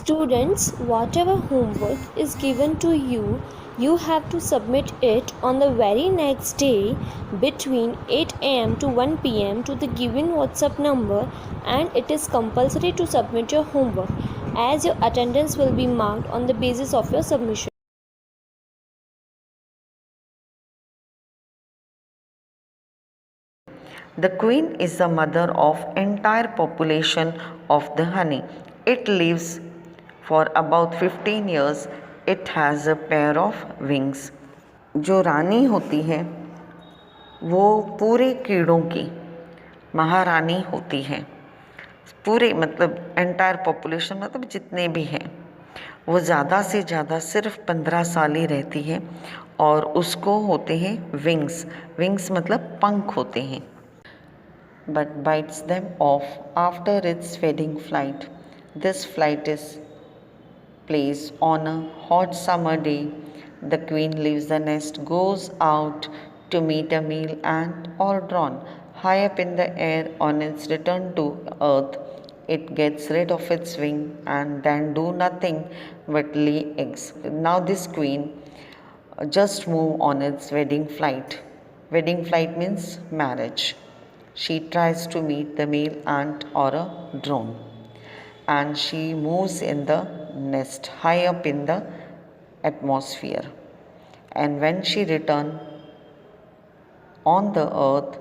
Students, whatever homework is given to you, you have to submit it on the very next day between 8 am to 1 pm to the given WhatsApp number, and it is compulsory to submit your homework as your attendance will be marked on the basis of your submission. The queen is the mother of entire population of the honey. It lives for about 15 years. It has a pair of wings. जो रानी होती है वो पूरे कीड़ों की महारानी होती है। पूरे मतलब एंटायर पॉपुलेशन मतलब जितने भी हैं वो ज़्यादा से ज़्यादा सिर्फ 15 साल ही रहती है और उसको होते हैं विंग्स। विंग्स मतलब पंख होते हैं। But bites them off after its wedding flight. This flight is placed on a hot summer day. The queen leaves the nest, goes out to meet a male ant or drone. High up in the air on its return to earth, it gets rid of its wing and then do nothing but lay eggs. Now this queen just move on its wedding flight. Wedding flight means marriage. She tries to meet the male ant or a drone, and she moves in the nest high up in the atmosphere. And when she returns on the earth,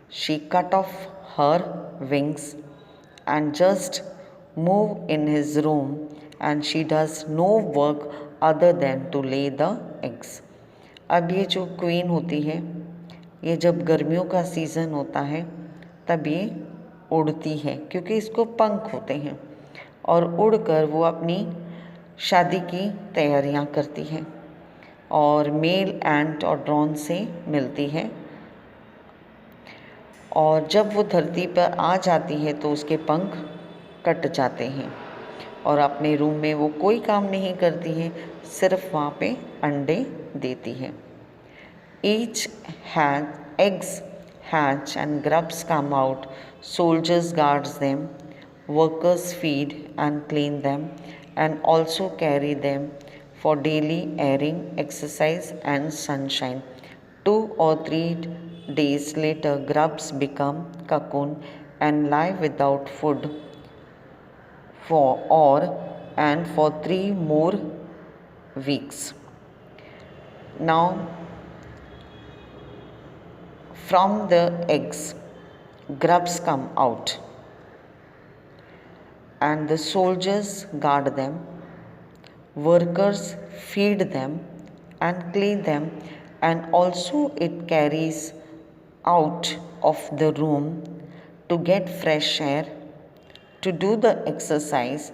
she cut off her wings and just move in his room, and she does no work other than to lay the eggs. अब ये जो queen होती है ये जब गर्मियों का season होता है तब ये उड़ती है क्योंकि इसको पंख होते हैं और उड़कर वो अपनी शादी की तैयारियां करती है और मेल एंट और ड्रोन से मिलती है। और जब वो धरती पर आ जाती है तो उसके पंख कट जाते हैं और अपने रूम में वो कोई काम नहीं करती है, सिर्फ वहाँ पे अंडे देती है। Each eggs hatch and grubs come out. Soldiers guards them. Workers feed and clean them and also carry them for daily airing, exercise and sunshine. 2 or 3 days later, grubs become cocoon and lie without food for 3 more weeks. Now, from the eggs, grubs come out and the soldiers guard them, workers feed them and clean them, and also it carries out of the room to get fresh air, to do the exercise,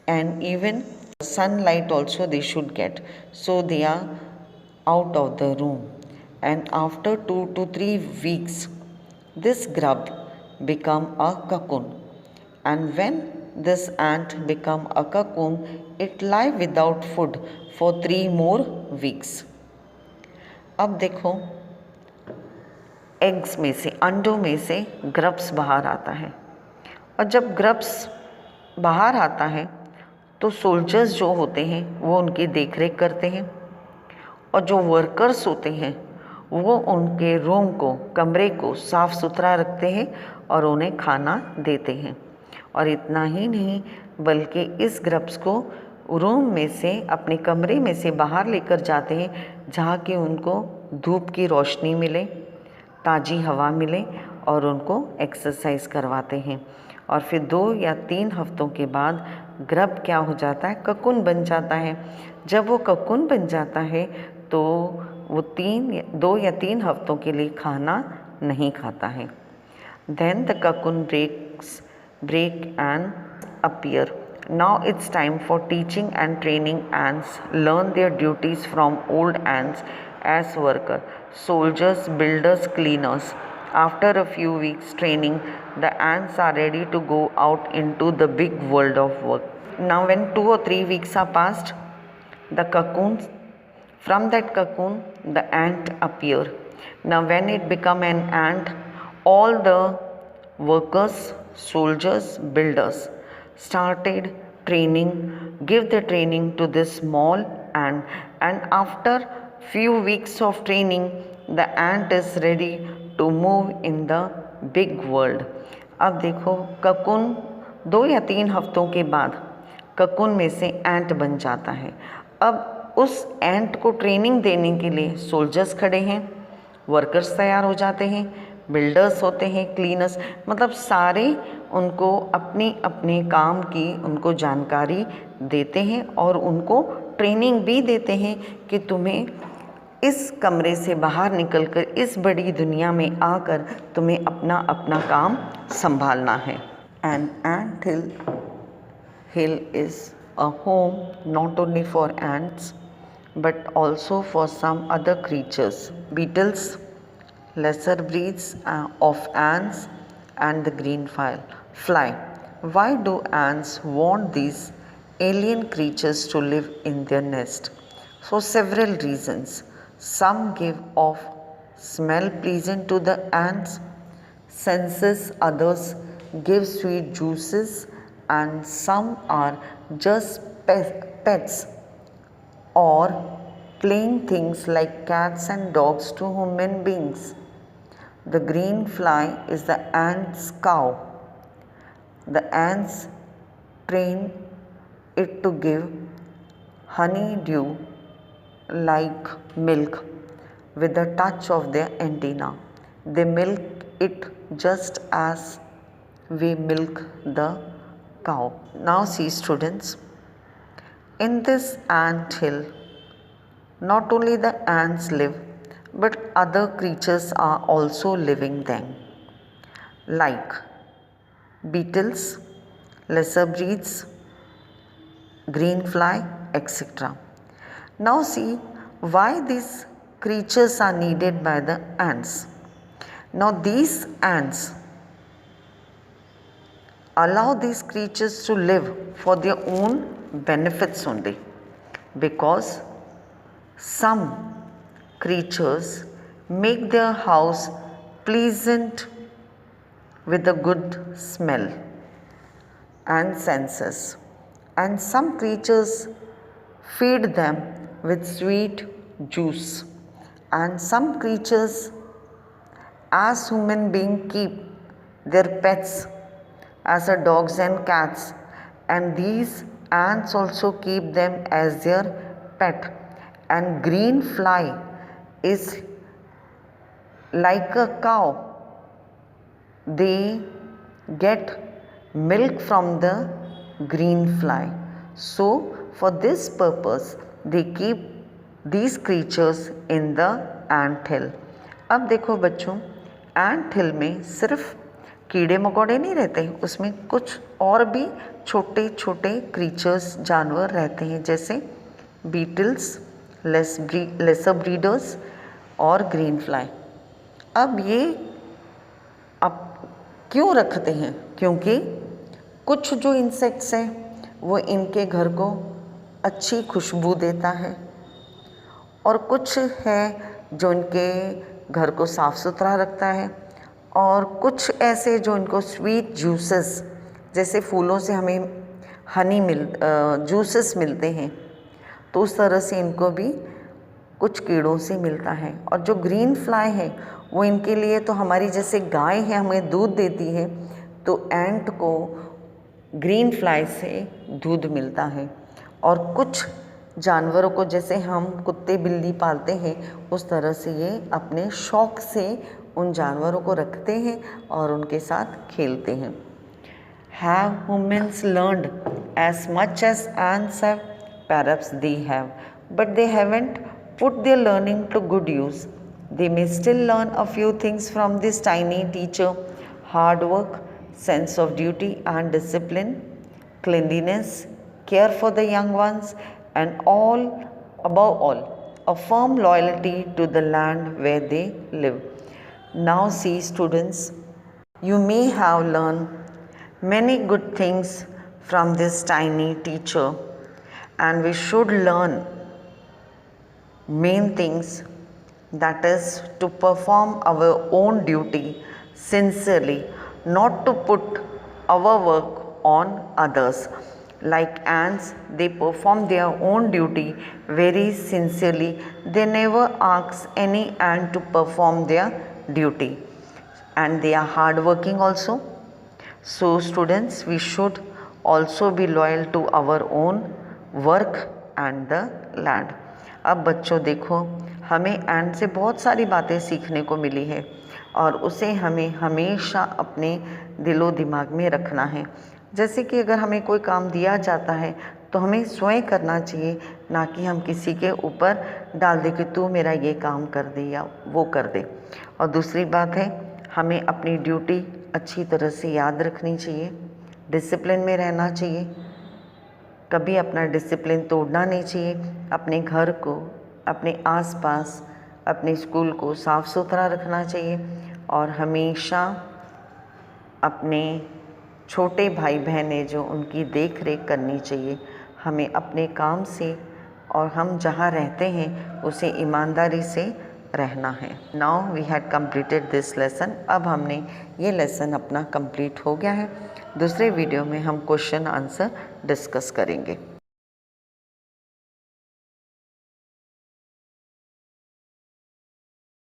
and even sunlight also they should get. So they are out of the room, and after 2 to 3 weeks this grub become a cocoon, and when this ant become a cocoon it lie without food for 3 more weeks. अब देखो eggs में से अंडों में से grubs बाहर आता है और जब ग्रब्स बाहर आता है तो सोल्जर्स जो होते हैं वो उनकी देखरेख करते हैं और जो वर्कर्स होते हैं वो उनके रूम को कमरे को साफ़ सुथरा रखते हैं और उन्हें खाना देते हैं। और इतना ही नहीं बल्कि इस ग्रब्स को रूम में से अपने कमरे में से बाहर लेकर जाते हैं जहाँ कि उनको धूप की रोशनी मिले, ताज़ी हवा मिले और उनको एक्सरसाइज करवाते हैं। और फिर 2 या 3 हफ्तों के बाद ग्रब क्या हो जाता है, ककुन बन जाता है। जब वो ककुन बन जाता है तो वो 2 या 3 हफ्तों के लिए खाना नहीं खाता है। Then the cocoon break and appear. Now it's time for teaching and training ants learn their duties from old ants as worker, soldiers, builders, cleaners. After a few weeks training, the ants are ready to go out into the big world of work. Now when 2 or 3 weeks are passed, from that cocoon the ant appear. Now when it become an ant, all the workers, soldiers, builders started training, give the training to this small ant, and after few weeks of training the ant is ready to move in the big world. अब देखो cocoon 2 या 3 हफ्तों के बाद cocoon में से एंट बन जाता है। अब उस एंट को ट्रेनिंग देने के लिए सोल्जर्स खड़े हैं, वर्कर्स तैयार हो जाते हैं, बिल्डर्स होते हैं, क्लीनर्स, मतलब सारे उनको अपने अपने काम की उनको जानकारी देते हैं और उनको ट्रेनिंग भी देते हैं कि तुम्हें इस कमरे से बाहर निकलकर इस बड़ी दुनिया में आकर तुम्हें अपना अपना काम संभालना है। An ant hill is a home not only for ants but also for some other creatures, beetles, lesser breeds of ants, and the green fly. Why do ants want these alien creatures to live in their nest? For several reasons. Some give off smell pleasant to the ants' senses, others give sweet juices, and some are just pets or playing things like cats and dogs to human beings. The green fly is the ant's cow. The ants train it to give honeydew like milk with a touch of their antenna. They milk it just as we milk the cow. Now see students, in this ant hill not only the ants live but other creatures are also living there, like beetles, lesser breeds, green fly, etc. Now see why these creatures are needed by the ants. Now these ants allow these creatures to live for their own benefits only, because some creatures make their house pleasant with a good smell and senses, and some creatures feed them with sweet juice, and some creatures as human beings keep their pets as a dogs and cats, and these ants also keep them as their pet. And green fly is like a cow. They get milk from the green fly. So for this purpose they keep these creatures in the ant hill. अब देखो बच्चों, एंट हिल में सिर्फ कीड़े मकोड़े नहीं रहते, उसमें कुछ और भी छोटे छोटे क्रीचर्स जानवर रहते हैं, जैसे बीटल्स, लेसर ब्रीडर्स और ग्रीन फ्लाई। अब ये अब क्यों रखते हैं? क्योंकि कुछ जो इंसेक्ट्स हैं वो इनके घर को अच्छी खुशबू देता है, और कुछ है जो इनके घर को साफ़ सुथरा रखता है, और कुछ ऐसे जो इनको स्वीट जूसेस, जैसे फूलों से हमें जूसेस मिलते हैं, तो उस तरह से इनको भी कुछ कीड़ों से मिलता है। और जो ग्रीन फ्लाई है वो इनके लिए, तो हमारी जैसे गाय है हमें दूध देती है, तो एंट को ग्रीन फ्लाई से दूध मिलता है। और कुछ जानवरों को, जैसे हम कुत्ते बिल्ली पालते हैं, उस तरह से ये अपने शौक़ से उन जानवरों को रखते हैं और उनके साथ खेलते हैं। Have humans learned as much as ants have? Perhaps they have, but they haven't put their learning to good use. They may still learn a few things from this tiny teacher: hard work, sense of duty and discipline, cleanliness, care for the young ones, and above all, a firm loyalty to the land where they live. Now see students, you may have learned many good things from this tiny teacher, and we should learn main things, that is to perform our own duty sincerely, not to put our work on others. Like ants, they perform their own duty very sincerely. They never ask any ant to perform their duty. And they are hardworking also. So students, we should also be loyal to our own work and the land. अब बच्चों देखो, हमें and से बहुत सारी बातें सीखने को मिली है और उसे हमें हमेशा अपने दिलो दिमाग में रखना है। जैसे कि अगर हमें कोई काम दिया जाता है तो हमें स्वयं करना चाहिए, ना कि हम किसी के ऊपर डाल दें कि तू मेरा ये काम कर दे या वो कर दे। और दूसरी बात है, हमें अपनी ड्यूटी अच्छी तरह से याद रखनी चाहिए, डिसिप्लिन में रहना चाहिए, कभी अपना डिसिप्लिन तोड़ना नहीं चाहिए। अपने घर को, अपने आसपास, अपने स्कूल को साफ़ सुथरा रखना चाहिए और हमेशा अपने छोटे भाई बहनें जो उनकी देख रेख करनी चाहिए। हमें अपने काम से और हम जहाँ रहते हैं उसे ईमानदारी से रहना है। Now we had completed this lesson. अब हमने ये लेसन अपना कंप्लीट हो गया है। दूसरे वीडियो में हम क्वेश्चन आंसर डिस्कस करेंगे।